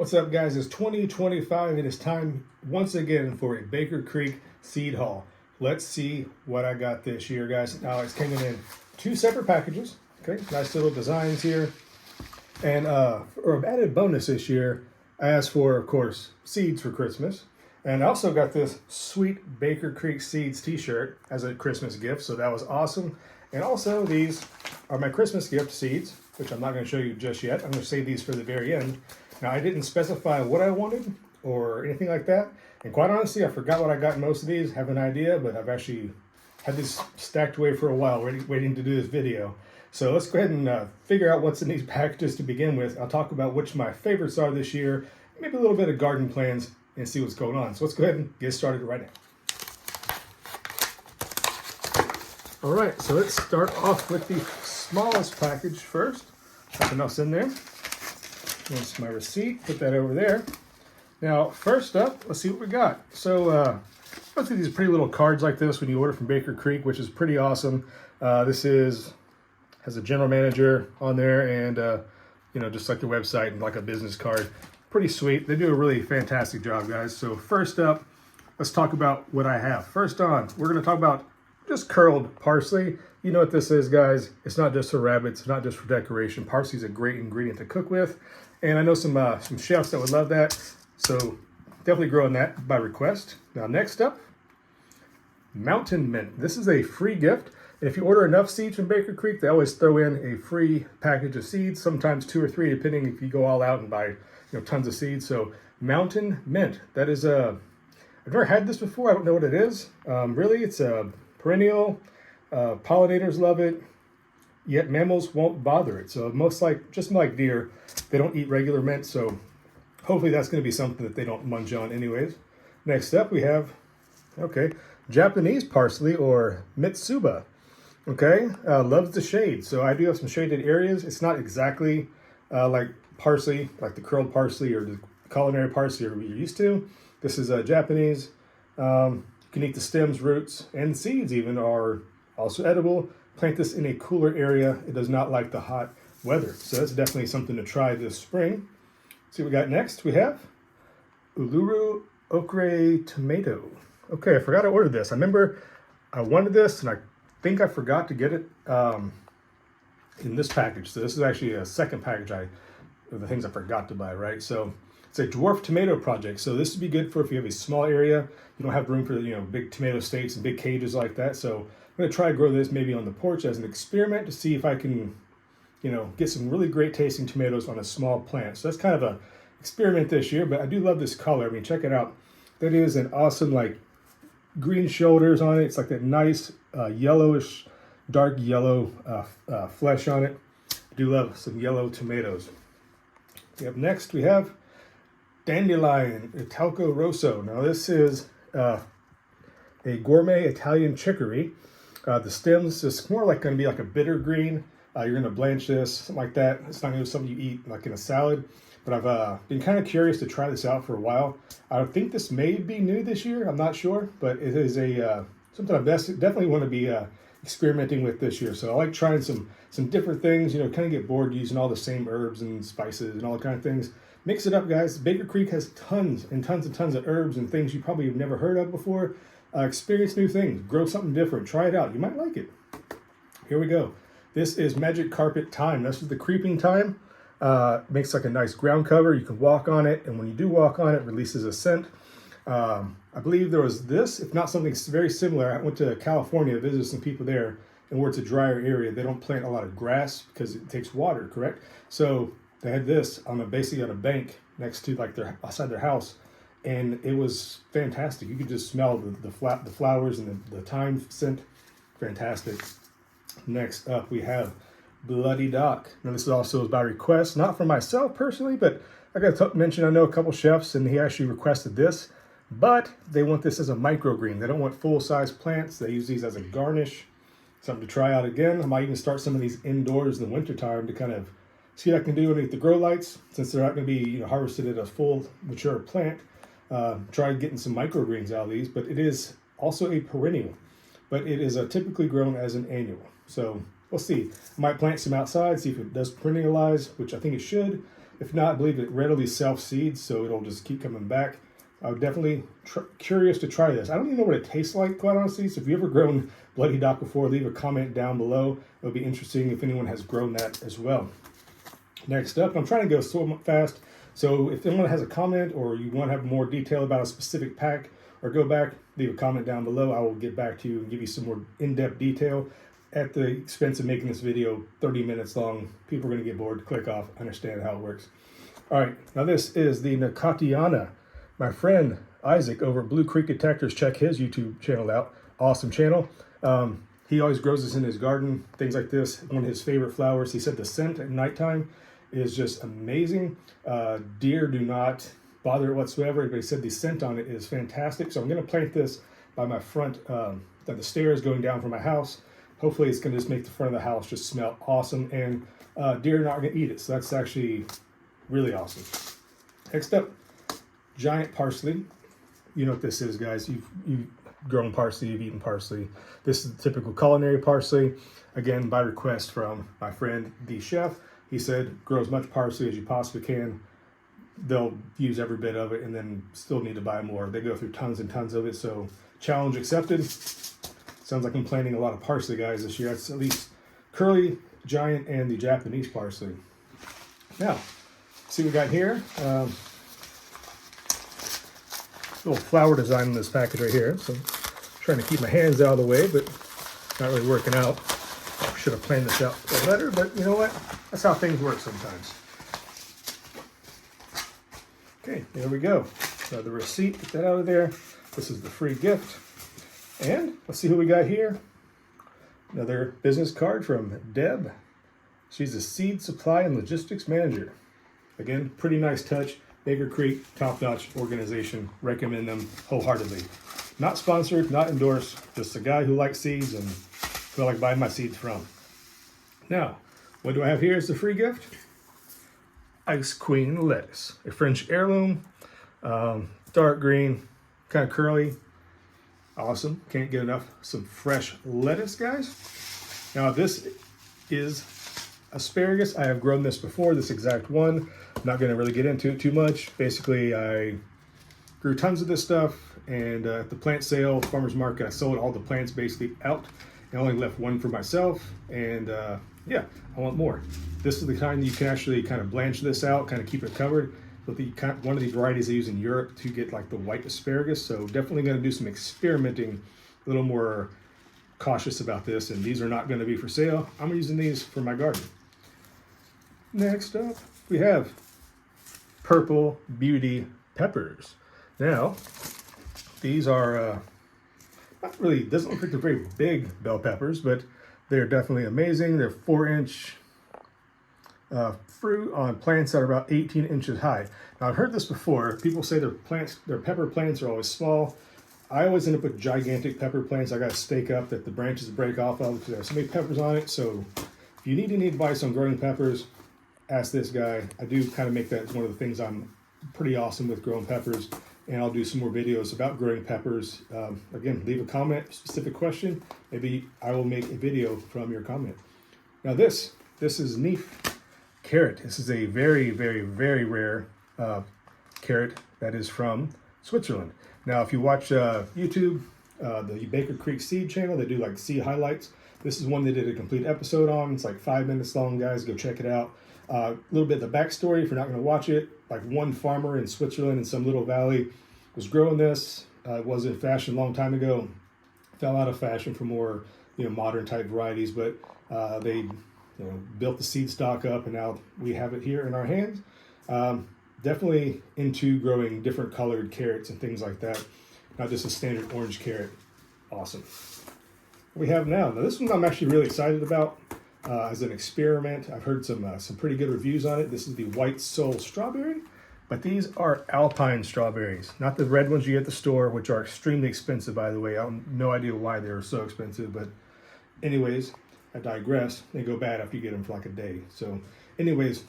What's up, guys? It's 2025. It is time once again for a Baker Creek seed haul. Let's see what I got this year, guys. Now, it's coming in two separate packages. Okay, nice little designs here. And for an added bonus this year, I asked for, of course, seeds for Christmas. And I also got this sweet Baker Creek Seeds t-shirt as a Christmas gift, so that was awesome. And also, these are my Christmas gift seeds, which I'm not going to show you just yet. I'm going to save these for the very end. Now, I didn't specify what I wanted or anything like that. And quite honestly, I forgot what I got in most of these. I have an idea, but I've actually had this stacked away for a while, waiting to do this video. So let's go ahead and figure out what's in these packages to begin with. I'll talk about which my favorites are this year, maybe a little bit of garden plans, and see what's going on. So let's go ahead and get started right now. All right, so let's start off with the smallest package first. Nothing else in there. Here's my receipt, put that over there. Now, first up, let's see what we got. So, let's see these pretty little cards like this when you order from Baker Creek, which is pretty awesome. This has a general manager on there and, just like the website and like a business card. Pretty sweet. They do a really fantastic job, guys. So first up, let's talk about what I have. First on, we're going to talk about just curled parsley. You know what this is, guys. It's not just for rabbits. It's not just for decoration. Parsley is a great ingredient to cook with. And I know some chefs that would love that. So definitely growing that by request. Now, next up, mountain mint. This is a free gift. And if you order enough seeds from Baker Creek, they always throw in a free package of seeds, sometimes 2 or 3, depending if you go all out and buy tons of seeds. So mountain mint. That is I've never had this before. I don't know what it is. Really, it's a perennial. Pollinators love it, yet mammals won't bother it. So just like deer, they don't eat regular mint. So hopefully that's going to be something that they don't munch on anyways. Next up we have, Japanese parsley or mitsuba. Okay, loves the shade. So I do have some shaded areas. It's not exactly like parsley, like the curled parsley or the culinary parsley you're used to. This is Japanese. You can eat the stems, roots, and seeds even are also edible. Plant this in a cooler area. It does not like the hot weather. So that's definitely something to try this spring. See what we got next. We have Uluru okra tomato. Okay, I forgot to order this. I remember I wanted this and I think I forgot to get it in this package. So this is actually a second package of the things I forgot to buy, right? So it's a dwarf tomato project. So this would be good for if you have a small area. You don't have room for big tomato states and big cages like that. So I'm going to try to grow this maybe on the porch as an experiment to see if I can, get some really great tasting tomatoes on a small plant. So that's kind of a experiment this year, but I do love this color. I mean, check it out. That is an awesome, green shoulders on it. It's like that nice yellowish, dark yellow flesh on it. I do love some yellow tomatoes. Up next, we have Dandelion Italco Rosso. Now, this is a gourmet Italian chicory. The stems is more like going to be like a bitter green. You're going to blanch this, something like that. It's not going to be something you eat like in a salad. But I've been kind of curious to try this out for a while. I think this may be new this year. I'm not sure, but it is something I definitely want to be experimenting with this year. So I like trying some different things. Kind of get bored using all the same herbs and spices and all the kind of things. Mix it up, guys. Baker Creek has tons and tons and tons of herbs and things you probably have never heard of before. Experience new things. Grow something different. Try it out. You might like it. Here we go. This is Magic Carpet Thyme. This is the creeping thyme. Makes like a nice ground cover. You can walk on it, and when you do walk on it, it releases a scent. I believe there was this, if not something very similar. I went to California to visit some people there, and where it's a drier area, they don't plant a lot of grass because it takes water, correct? So they had this basically on a bank next to outside their house, and it was fantastic. You could just smell the flowers and the thyme scent. Fantastic. Next up, we have Bloody Dock. Now, this is also by request, not for myself personally, but I got to mention I know a couple chefs, and he actually requested this, but they want this as a microgreen. They don't want full-size plants. They use these as a garnish. Something to try out again. I might even start some of these indoors in the wintertime to kind of see what I can do underneath the grow lights, since they're not going to be harvested at a full mature plant. Try getting some microgreens out of these, but it is also a perennial, but it is typically grown as an annual. So we'll see. I might plant some outside, see if it does perennialize, which I think it should. If not, I believe it readily self-seeds, so it'll just keep coming back. I'm definitely curious to try this. I don't even know what it tastes like, quite honestly. So if you've ever grown Bloody Dock before, leave a comment down below. It would be interesting if anyone has grown that as well. Next up, I'm trying to go so fast. So if anyone has a comment or you want to have more detail about a specific pack or go back, leave a comment down below. I will get back to you and give you some more in-depth detail. At the expense of making this video 30 minutes long, people are going to get bored, click off, understand how it works. All right, now this is the Nicatiana. My friend Isaac over at Blue Creek Detectors, check his YouTube channel out. Awesome channel. He always grows this in his garden, things like this. One of his favorite flowers. He said the scent at nighttime is just amazing. Deer do not bother it whatsoever, but he said the scent on it is fantastic. So I'm going to plant this by my front, the stairs going down from my house. Hopefully it's going to just make the front of the house just smell awesome, and deer are not going to eat it. So that's actually really awesome. Next up, giant parsley. You know what this is, guys. You've grown parsley, you've eaten parsley. This is the typical culinary parsley. Again, by request from my friend, the chef. He said, grow as much parsley as you possibly can. They'll use every bit of it and then still need to buy more. They go through tons and tons of it, so challenge accepted. Sounds like I'm planting a lot of parsley, guys, this year. That's at least curly, giant, and the Japanese parsley. Now, see what we got here. Little flower design in this package right here. So I'm trying to keep my hands out of the way, but not really working out. Should have planned this out a little better, but you know what? That's how things work sometimes. Okay, there we go. So the receipt, get that out of there. This is the free gift. And let's see who we got here. Another business card from Deb. She's a seed supply and logistics manager. Again, pretty nice touch. Baker Creek, top-notch organization. Recommend them wholeheartedly. Not sponsored, not endorsed. Just a guy who likes seeds and who I like buying my seeds from. Now, what do I have here as the free gift? Ice Queen lettuce. A French heirloom. Dark green, kind of curly. Awesome. Can't get enough. Some fresh lettuce, guys. Now, this is asparagus. I have grown this before, this exact one. I'm not going to really get into it too much. Basically, I grew tons of this stuff, and at the plant sale, farmer's market, I sold all the plants basically out. I only left one for myself, and yeah, I want more. This is the kind you can actually kind of blanch this out, kind of keep it covered. But one of the varieties they use in Europe to get like the white asparagus. So definitely going to do some experimenting, a little more cautious about this. And these are not going to be for sale. I'm using these for my garden. Next up, we have Purple Beauty peppers. Now, these are not really, doesn't look like they're very big bell peppers, but they're definitely amazing. They're 4-inch fruit on plants that are about 18 inches high. Now, I've heard this before. People say their pepper plants are always small. I always end up with gigantic pepper plants. I got to stake up that the branches break off of because there are so many peppers on it. So if you need any advice on growing peppers, ask this guy. I do kind of make that one of the things I'm pretty awesome with growing peppers, and I'll do some more videos about growing peppers. Again, leave a comment, specific question. Maybe I will make a video from your comment. Now this is Neef carrot. This is a very, very, very rare carrot that is from Switzerland. Now, if you watch YouTube, the Baker Creek Seed channel, they do like seed highlights. This is one they did a complete episode on. It's like 5 minutes long, guys. Go check it out. A little bit of the backstory if you're not going to watch it. Like one farmer in Switzerland in some little valley was growing this. It was in fashion a long time ago. Fell out of fashion for more modern type varieties, but they built the seed stock up, and now we have it here in our hands. Definitely into growing different colored carrots and things like that. Not just a standard orange carrot. Awesome. What we have now this one I'm actually really excited about as an experiment. I've heard some pretty good reviews on it. This is the White Soul Strawberry, but these are Alpine strawberries, not the red ones you get at the store, which are extremely expensive, by the way. I have no idea why they're so expensive, but anyways, I digress. They go bad after you get them for like a day. So anyways,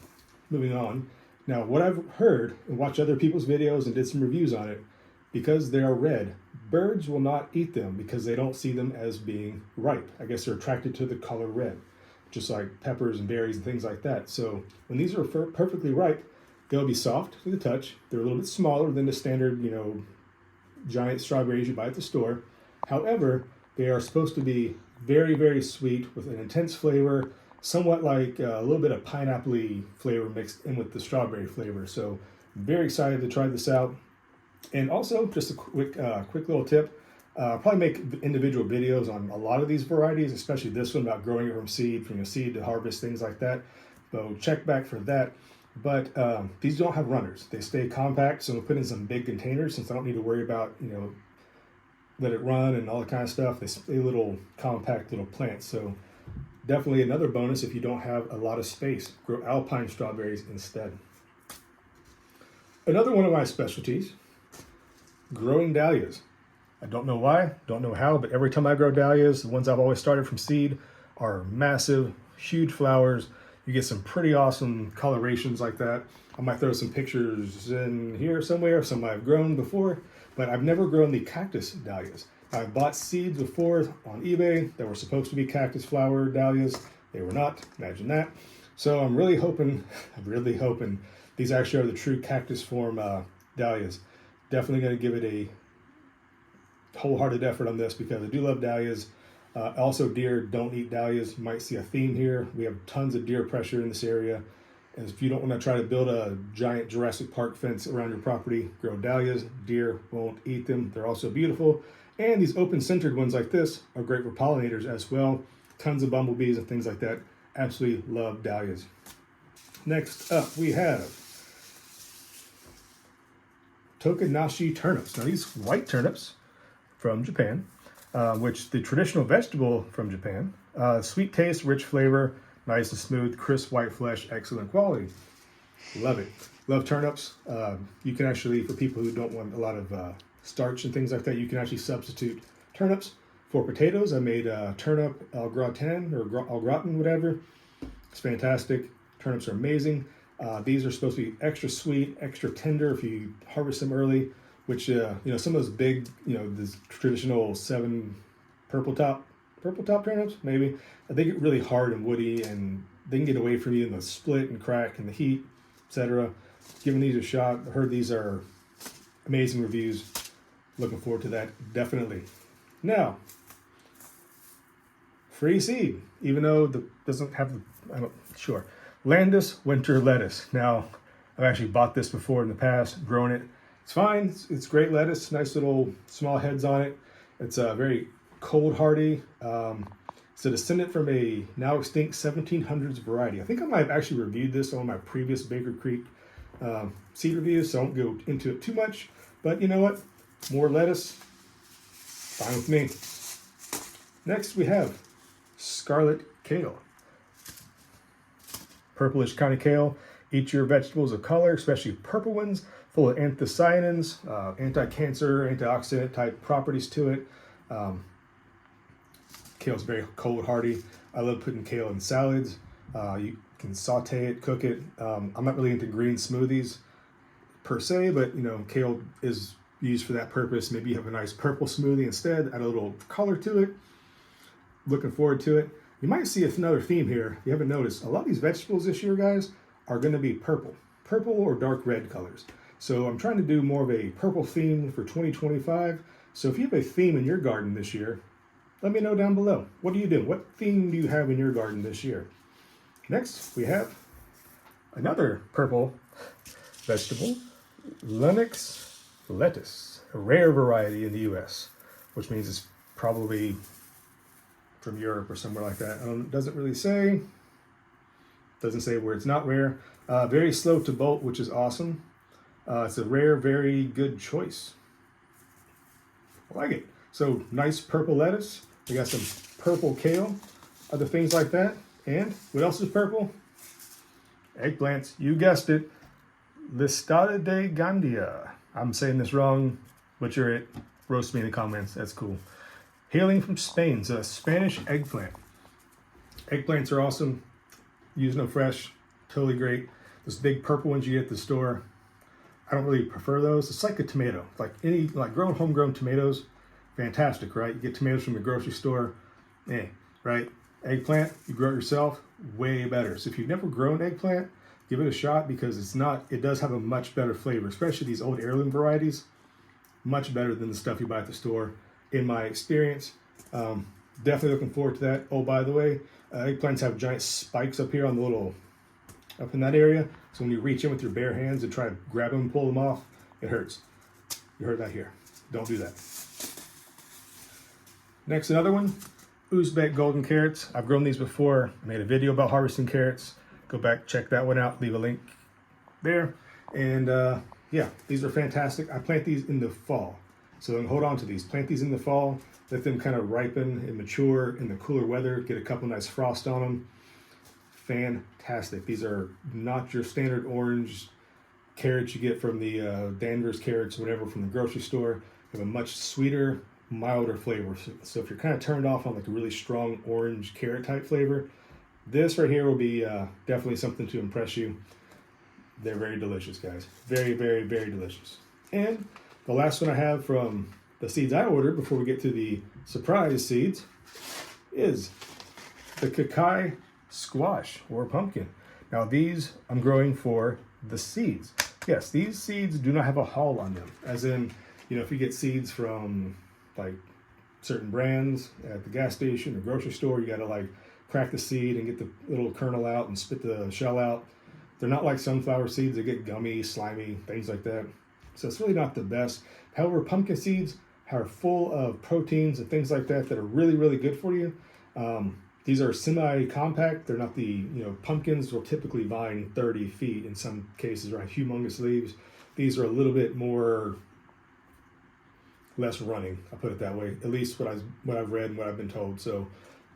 moving on. Now, what I've heard and watched other people's videos and did some reviews on it, because they are red, birds will not eat them because they don't see them as being ripe. I guess they're attracted to the color red, just like peppers and berries and things like that. So when these are perfectly ripe, They'll be soft to the touch. They're a little bit smaller than the standard, giant strawberries you buy at the store. However, they are supposed to be very, very sweet with an intense flavor, somewhat like a little bit of pineapple-y flavor mixed in with the strawberry flavor. So very excited to try this out. And also, just a quick little tip, probably make individual videos on a lot of these varieties, especially this one about growing it from seed to harvest, things like that. So check back for that. But these don't have runners. They stay compact, so we'll put in some big containers since I don't need to worry about, let it run and all that kind of stuff. They stay little compact little plants. So definitely another bonus if you don't have a lot of space. Grow alpine strawberries instead. Another one of my specialties, growing dahlias. I don't know why, don't know how, but every time I grow dahlias, the ones I've always started from seed are massive, huge flowers. You get some pretty awesome colorations like that. I might throw some pictures in here somewhere of some I've grown before, but I've never grown the cactus dahlias. I've bought seeds before on eBay that were supposed to be cactus flower dahlias. They were not, imagine that. So I'm really hoping these actually are the true cactus form dahlias. Definitely going to give it a wholehearted effort on this because I do love dahlias. Also, deer don't eat dahlias. You might see a theme here. We have tons of deer pressure in this area. And if you don't want to try to build a giant Jurassic Park fence around your property, grow dahlias. Deer won't eat them. They're also beautiful. And these open-centered ones like this are great for pollinators as well. Tons of bumblebees and things like that. Absolutely love dahlias. Next up, we have Tokanashi turnips. Now, these white turnips from Japan, which the traditional vegetable from Japan, sweet taste, rich flavor, nice and smooth, crisp white flesh, excellent quality. Love it. Love turnips. You can actually, for people who don't want a lot of starch and things like that, you can actually substitute turnips for potatoes. I made turnip au gratin or au gratin, whatever. It's fantastic. Turnips are amazing. These are supposed to be extra sweet, extra tender if you harvest them early, which, some of those big, this traditional 7 purple top turnips, maybe, they get really hard and woody and they can get away from you in the split and crack and the heat, etc. Giving these a shot. I heard these are amazing reviews. Looking forward to that, definitely. Now, free seed, even though doesn't have sure. Landis winter lettuce. Now, I've actually bought this before in the past, grown it. It's fine. It's great lettuce. Nice little small heads on it. It's very cold hardy. It's a descendant from a now extinct 1700s variety. I think I might have actually reviewed this on my previous Baker Creek seed reviews, so I won't go into it too much. But you know what? More lettuce, fine with me. Next, we have scarlet kale. Purplish kind of kale. Eat your vegetables of color, especially purple ones, full of anthocyanins, anti-cancer, antioxidant type properties to it. Kale's very cold hardy. I love putting kale in salads. You can saute it, cook it. I'm not really into green smoothies per se, but kale is used for that purpose. Maybe you have a nice purple smoothie instead, add a little color to it. Looking forward to it. You might see another theme here. If you haven't noticed, a lot of these vegetables this year, guys, are going to be purple or dark red colors. So I'm trying to do more of a purple theme for 2025. So if you have a theme in your garden this year, let me know down below. What do you do? What theme do you have in your garden this year? Next, we have another purple vegetable, Lenox lettuce, a rare variety in the US, which means it's probably from Europe or somewhere like that. It doesn't really say. Doesn't say where it's not rare. Very slow to bolt, which is awesome. It's a rare, very good choice. I like it. So nice purple lettuce. We got some purple kale, other things like that. And what else is purple? Eggplants. You guessed it. Listada de Gandia. I'm saying this wrong. Butcher it. Roast me in the comments. That's cool. Hailing from Spain. It's a Spanish eggplant. Eggplants are awesome. Using them fresh. Totally great. Those big purple ones you get at the store, I don't really prefer those. It's like a tomato. Like grown homegrown tomatoes. Fantastic, right? You get tomatoes from the grocery store. Right? Eggplant, you grow it yourself, way better. So if you've never grown eggplant, give it a shot because it does have a much better flavor, especially these old heirloom varieties. Much better than the stuff you buy at the store, in my experience. Definitely looking forward to that. Oh, by the way, eggplants have giant spikes up here on the up in that area. So when you reach in with your bare hands and try to grab them and pull them off, it hurts. You heard that here. Don't do that. Next, another one, Uzbek golden carrots. I've grown these before. I made a video about harvesting carrots. Go back, check that one out. Leave a link there. And yeah, these are fantastic. I plant these in the fall. So hold on to these. Plant these in the fall. Let them kind of ripen and mature in the cooler weather. Get a couple nice frost on them. Fantastic. These are not your standard orange carrots you get from the Danvers carrots, whatever, from the grocery store. They have a much sweeter, milder flavor. So if you're kind of turned off on like a really strong orange carrot type flavor, this right here will be definitely something to impress you. They're very delicious, guys. Very, very, very delicious. And the last one I have from the seeds I ordered before we get to the surprise seeds is the Kakai squash or pumpkin. Now these I'm growing for the seeds. Yes, these seeds do not have a hull on them. As in, you know, if you get seeds from like certain brands at the gas station or grocery store, you got to like crack the seed and get the little kernel out and spit the shell out. They're not like sunflower seeds. They get gummy, slimy, things like that. So it's really not the best. However, pumpkin seeds are full of proteins and things like that that are really, really good for you. These are semi-compact. They're not the, you know, pumpkins will typically vine 30 feet in some cases, right? Humongous leaves. These are a little bit more, less running, I'll put it that way. At least what I've read and what I've been told. So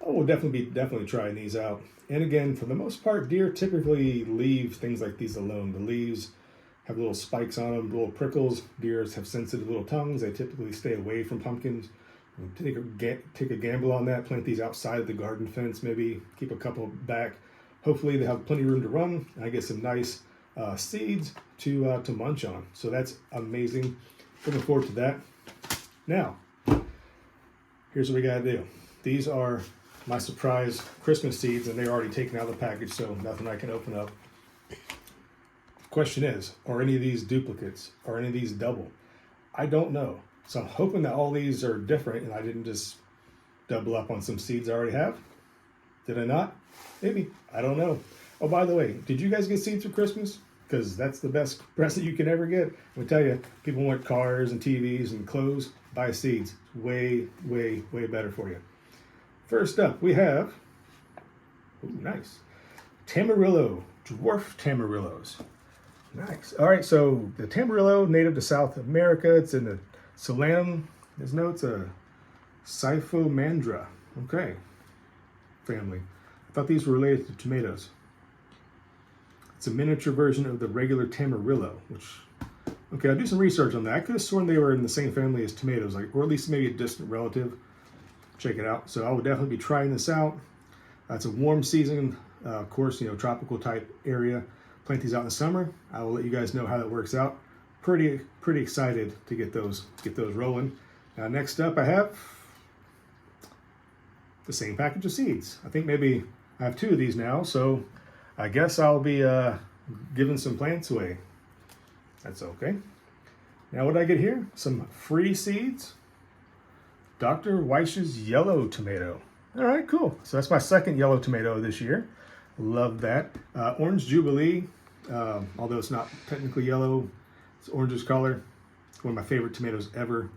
I will definitely trying these out. And again, for the most part, deer typically leave things like these alone. The leaves have little spikes on them, little prickles. Deer have sensitive little tongues. They typically stay away from pumpkins. Take a gamble on that. Plant these outside of the garden fence, maybe keep a couple back. Hopefully they have plenty of room to run. And I get some nice seeds to munch on. So that's amazing. Looking forward to that. Now, here's what we gotta do. These are my surprise Christmas seeds, and they're already taken out of the package, so nothing I can open up. Question is, are any of these duplicates? Are any of these double? I don't know. So I'm hoping that all these are different and I didn't just double up on some seeds I already have. Did I not? Maybe. I don't know. Oh, by the way, did you guys get seeds for Christmas? Because that's the best present you can ever get. I tell you, people want cars and TVs and clothes. Buy seeds. Way, way, way better for you. First up, we have, ooh, nice, Tamarillo, dwarf Tamarillos. Nice. All right, so the Tamarillo, native to South America. It's in the Solanum. There's notes a Cyphomandra. Okay, family. I thought these were related to tomatoes. It's a miniature version of the regular Tamarillo, which, okay, I'll do some research on that. I could have sworn they were in the same family as tomatoes, like, or at least maybe a distant relative. Check it out. So I will definitely be trying this out. It's a warm season, of course, you know, tropical type area. Plant these out in the summer. I will let you guys know how that works out. Pretty excited to get those rolling. Now, next up, I have the same package of seeds. I think maybe I have 2 of these now, so I guess I'll be giving some plants away. That's okay. Now, what did I get here? Some free seeds. Dr. Weish's yellow tomato. All right, cool. So that's my second yellow tomato this year. Love that. Orange Jubilee, although it's not technically yellow, it's orangish color. One of my favorite tomatoes ever.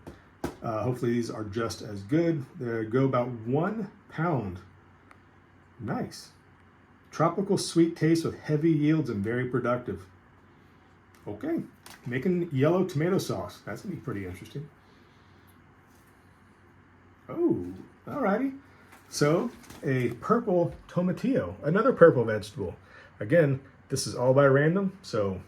Hopefully these are just as good. They go about 1 pound. Nice. Tropical sweet taste with heavy yields and very productive. Okay, making yellow tomato sauce. That's gonna be pretty interesting. Oh, alrighty. So, a purple tomatillo, another purple vegetable. Again, this is all by random, so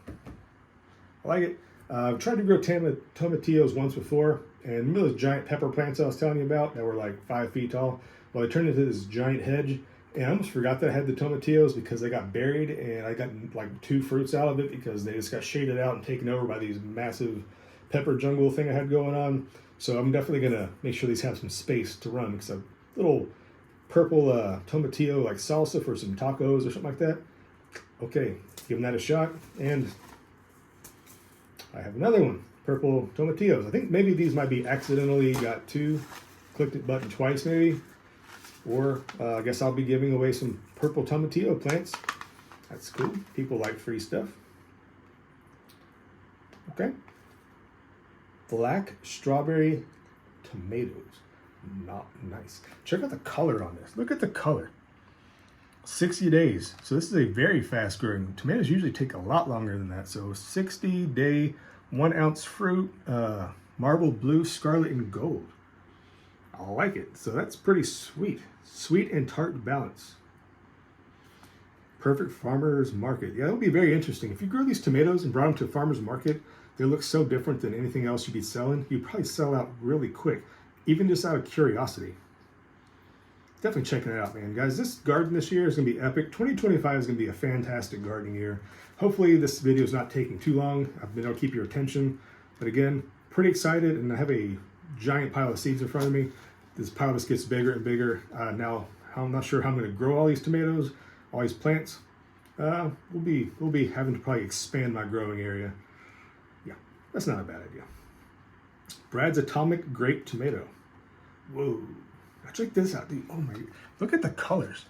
I like it. I've tried to grow tomatillos once before, and remember those giant pepper plants I was telling you about that were like 5 feet tall? Well, they turned into this giant hedge, and I almost forgot that I had the tomatillos because they got buried, and I got like 2 fruits out of it because they just got shaded out and taken over by these massive pepper jungle thing I had going on. So I'm definitely gonna make sure these have some space to run, because a little purple tomatillo like salsa for some tacos or something like that. Okay, giving that a shot. And I have another one, purple tomatillos. I think maybe these might be accidentally got two, clicked it button twice maybe. Or I guess I'll be giving away some purple tomatillo plants. That's cool. People like free stuff. Okay. Black strawberry tomatoes. Not nice. Check out the color on this. Look at the color. 60 days. So this is a very fast growing. Tomatoes usually take a lot longer than that. So 60 day, 1 ounce fruit, marble blue, scarlet, and gold. I like it. So that's pretty sweet. Sweet and tart balance. Perfect farmer's market. Yeah, that would be very interesting. If you grow these tomatoes and brought them to a farmer's market, they look so different than anything else you'd be selling. You'd probably sell out really quick, even just out of curiosity. Definitely checking it out, man. Guys, this garden this year is going to be epic. 2025 is going to be a fantastic gardening year. Hopefully this video is not taking too long. I've been able to keep your attention. But again, pretty excited, and I have a giant pile of seeds in front of me. This pile just gets bigger and bigger. Now, I'm not sure how I'm going to grow all these tomatoes, all these plants. We'll be having to probably expand my growing area. Yeah, that's not a bad idea. Brad's Atomic Grape Tomato. Whoa. Check this out, dude. Oh my, look at the colors.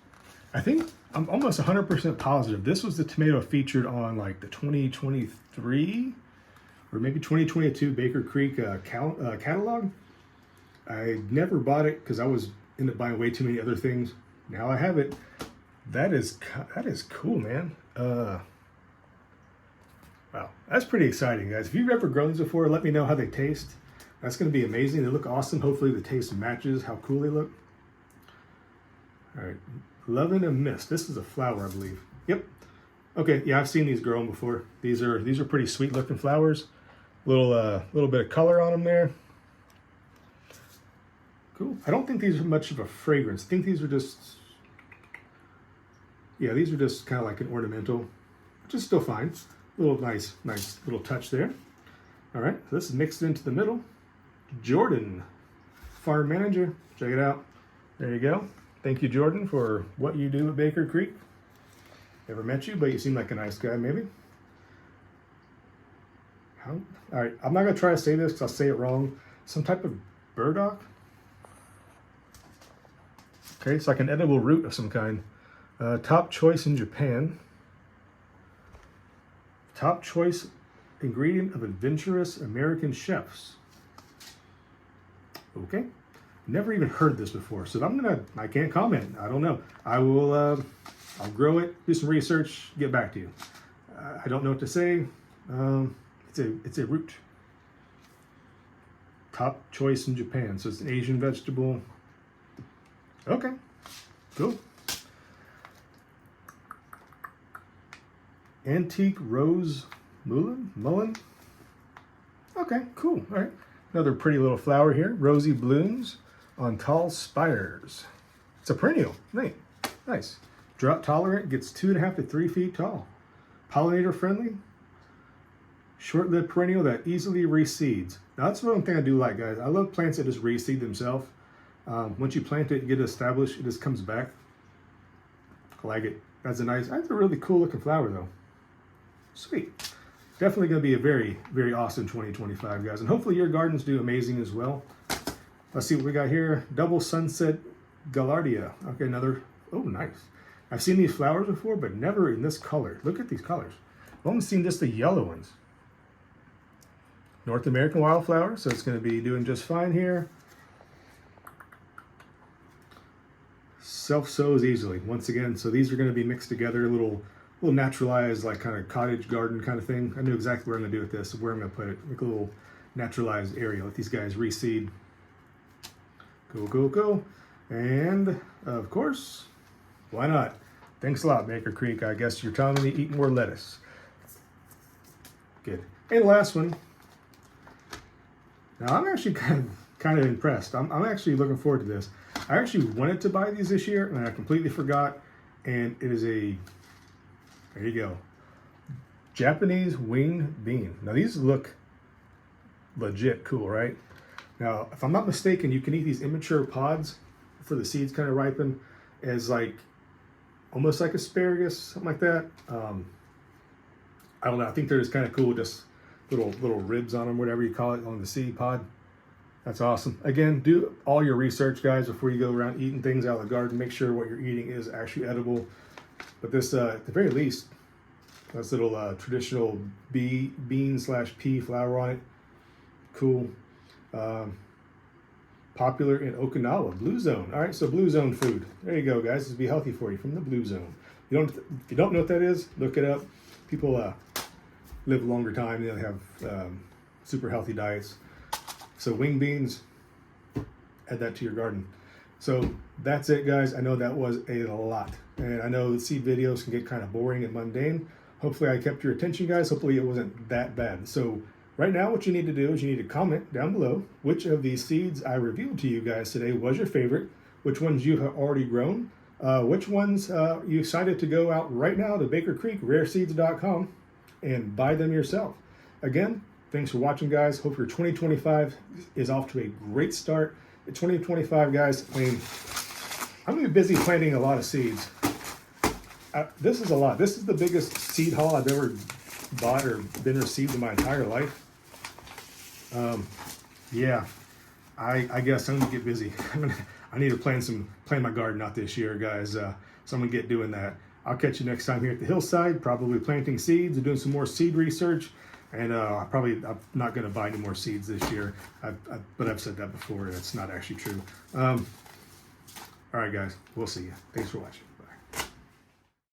I think I'm almost 100% positive this was the tomato featured on like the 2023 or maybe 2022 Baker Creek catalog. I never bought it because I was ended up buying way too many other things. Now I have it. That is cool, man. Wow, that's pretty exciting, guys. If you've ever grown these before, let me know how they taste. That's going to be amazing. They look awesome. Hopefully the taste matches how cool they look. All right, Lovin' and Mist. This is a flower, I believe. Yep. Okay, yeah, I've seen these growing before. These are pretty sweet looking flowers. Little bit of color on them there. Cool. I don't think these are much of a fragrance. I think these are just, yeah, these are just kind of like an ornamental, which is still fine. Little nice little touch there. All right, so this is mixed into the middle. Jordan, farm manager, check it out. There you go. Thank you, Jordan, for what you do at Baker Creek. Never met you, but you seem like a nice guy, maybe. All right, I'm not gonna try to say this because I'll say it wrong. Some type of burdock. Okay, it's like an edible root of some kind. Top choice in Japan. Top choice ingredient of adventurous American chefs. Okay, never even heard this before, so I can't comment. I don't know. I'll grow it, do some research, get back to you. I don't know what to say. It's a root. Top choice in Japan, so it's an Asian vegetable. Okay, cool. Antique rose mullen. Okay, cool. All right. Another pretty little flower here. Rosy blooms on tall spires. It's a perennial. Nice. Drought tolerant, gets 2.5 to 3 feet tall. Pollinator friendly. Short-lived perennial that easily reseeds. Now that's one thing I do like, guys. I love plants that just reseed themselves. Once you plant it and get it established, it just comes back. I like it. That's a really cool looking flower though. Sweet. Definitely going to be a very, very awesome 2025, guys. And hopefully your gardens do amazing as well. Let's see what we got here. Double Sunset Gaillardia. Okay, another, oh, nice. I've seen these flowers before, but never in this color. Look at these colors. I've only seen just the yellow ones. North American wildflower, so it's going to be doing just fine here. Self-sows easily, once again. So these are going to be mixed together, a little naturalized, like kind of cottage garden kind of thing. I knew exactly where I'm going to do with this, where I'm going to put it. Make a little naturalized area. Let these guys reseed. Go. And, of course, why not? Thanks a lot, Baker Creek. I guess you're telling me to eat more lettuce. Good. And last one. Now, I'm actually kind of impressed. I'm actually looking forward to this. I actually wanted to buy these this year, and I completely forgot. And it is there you go. Japanese winged bean. Now, these look legit cool, right? Now, if I'm not mistaken, you can eat these immature pods for the seeds kind of ripen as like almost like asparagus, something like that. I don't know. I think they're just kind of cool, just little ribs on them, whatever you call it, on the seed pod. That's awesome. Again, do all your research, guys, before you go around eating things out of the garden. Make sure what you're eating is actually edible. But this, at the very least, this little traditional bean/pea flour on it. Cool. Popular in Okinawa, Blue Zone. All right, so Blue Zone food. There you go, guys. This will be healthy for you from the Blue Zone. If you don't know what that is, look it up. People live a longer time. They have super healthy diets. So wing beans, add that to your garden. So that's it, guys. I know that was a lot. And I know seed videos can get kind of boring and mundane. Hopefully I kept your attention, guys. Hopefully it wasn't that bad. So right now what you need to do is you need to comment down below which of these seeds I revealed to you guys today was your favorite, which ones you have already grown, which ones you decided to go out right now to Baker Creek, rareseeds.com, and buy them yourself. Again, thanks for watching, guys. Hope your 2025 is off to a great start. 2025, guys, I mean, I'm going to be busy planting a lot of seeds. This is a lot. This is the biggest seed haul I've ever bought or been received in my entire life. Yeah, I guess I'm going to get busy. I need to plan my garden out this year, guys. So I'm going to get doing that. I'll catch you next time here at the hillside, probably planting seeds and doing some more seed research. And I'm not going to buy any more seeds this year. But I've said that before. That's not actually true. All right, guys. We'll see you. Thanks for watching.